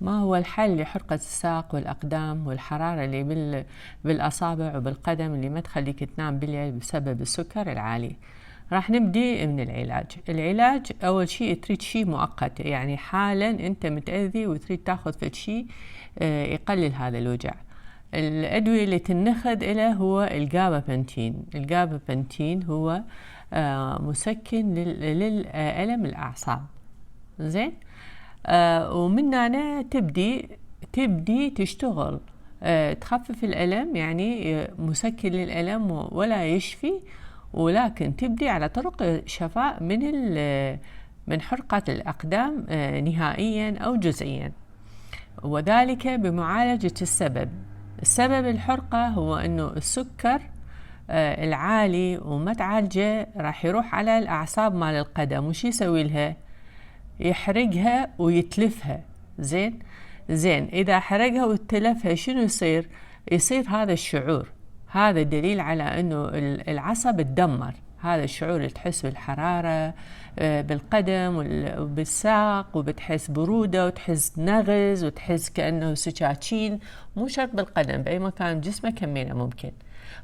ما هو الحل لحرقة الساق والأقدام والحرارة اللي بالأصابع وبالقدم اللي ما تخليك تنام بالليل بسبب السكر العالي؟ راح نبدي من العلاج أول شيء تريد شيء مؤقت، يعني حالا أنت متأذي وتريد تاخذ في شيء يقلل هذا الوجع. الأدوية اللي تنخذ إله هو الجابابنتين هو مسكن للألم الأعصاب. زين، ومن هنا تبدي تشتغل، تخفف الألم، يعني مسكن للألم ولا يشفي، ولكن تبدي على طرق شفاء من حرقة الأقدام نهائيا أو جزئيا، وذلك بمعالجة السبب الحرقة هو أنه السكر العالي وما تعالجه راح يروح على الأعصاب مال القدم، وش يسوي لها؟ يحرقها ويتلفها. زين، إذا حرقها وتلفها شنو يصير هذا الشعور، هذا دليل على أنه العصب تدمر. هذا الشعور اللي تحس بالحرارة بالقدم وبالساق، وبتحس برودة وتحس نغز وتحس كأنه سكاكين، مو شرط بالقدم، بأي مكان بجسمك همينة ممكن.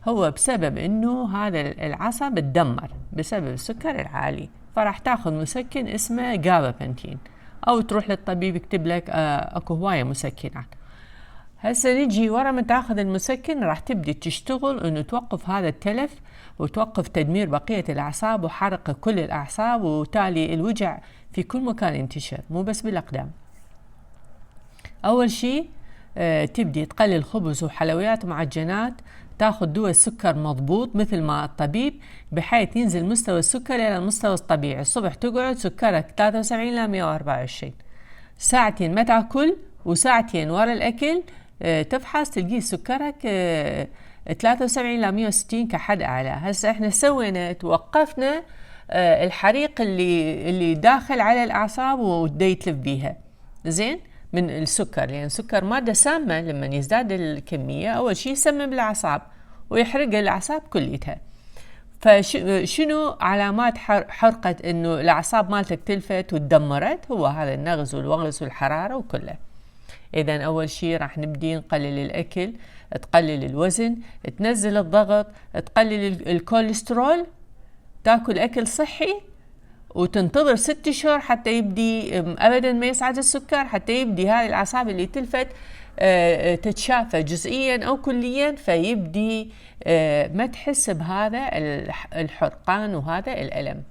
هو بسبب أنه هذا العصب تدمر بسبب السكر العالي، فراح تاخذ مسكن اسمه جابابنتين، أو تروح للطبيب يكتب لك أكو هواية مسكنات. هسه نجي ورا ما تاخذ المسكن راح تبدي تشتغل انه توقف هذا التلف وتوقف تدمير بقية الأعصاب وحرق كل الأعصاب، وتالي الوجع في كل مكان ينتشر مو بس بالأقدام. أول شيء تبدي تقلل خبز وحلويات ومعجنات، تاخذ دواء السكر مضبوط مثل ما الطبيب، بحيث ينزل مستوى السكر إلى المستوى الطبيعي. الصبح تقعد سكرك 73 إلى 124، ساعتين ما تاكل وساعتين ورا الأكل تفحص تلقي سكرك 73 إلى 160 كحد أعلى. هسه احنا سوينا توقفنا الحريق اللي داخل على الأعصاب ودا يتلف بيها. زين، من السكر، لأن السكر مادة سامة لما يزداد الكمية أول شيء يسمم الأعصاب ويحرق الأعصاب كليتها. فشنو علامات حرقة إنه الأعصاب مالتك تلفت وتدمرت؟ هو هذا النغز والوغز والحرارة وكله. إذن أول شيء راح نبدي نقلل الأكل، تقلل الوزن، تنزل الضغط، تقلل الكوليسترول، تاكل أكل صحي، وتنتظر 6 شهور حتى يبدي أبدا ما يصعد السكر، حتى يبدي هاي الأعصاب اللي تلفت تتشافى جزئيا أو كليا، فيبدي ما تحس بهذا الحرقان وهذا الألم.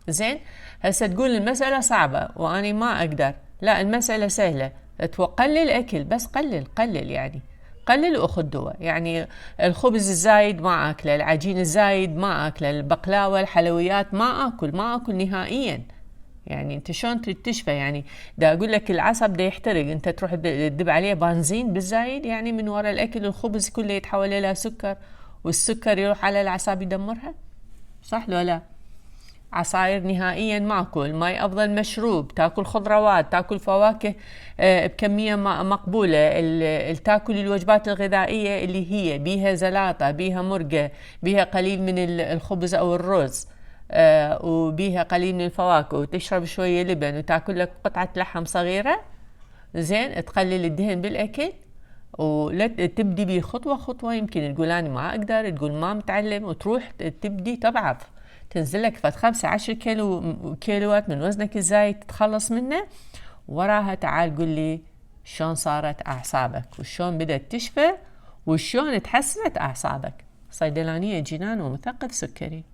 زين، هسه تقول المسألة صعبة وأنا ما أقدر. لا، المسألة سهلة. قلل أكل، بس قلل يعني قلل وأخذ دواء. يعني الخبز الزايد ما أكله، العجين الزايد ما أكله، البقلاوة الحلويات ما أكل نهائيا. يعني انت شلون تشفى؟ يعني دا اقول لك العصب دا يحترق، انت تروح تدب عليه بنزين بالزايد؟ يعني من وراء الاكل الخبز كله يتحول الى سكر، والسكر يروح على الاعصاب يدمرها؟ صح لو لا؟ عصاير نهائيا ما اكل، ماي افضل مشروب، تاكل خضروات، تاكل فواكه بكميه مقبوله، تاكل الوجبات الغذائيه اللي هي بيها زلاطه، بيها مرقه، بيها قليل من الخبز او الرز، وبيها قليل من الفواكه، وتشرب شويه لبن، وتاكل لك قطعه لحم صغيره. زين، تقلل الدهن بالاكل، ولا تبدي بيه خطوه. يمكن تقول انا ما اقدر، تقول ما متعلم، وتروح تبدي تضعف، تنزل لك 5-10 كيلوات من وزنك الزايد تتخلص منه. وراها تعال قل لي شلون صارت أعصابك، وشلون بدأت تشفى، وشلون تحسنت أعصابك. صيدلانية جنان ومثقف سكري.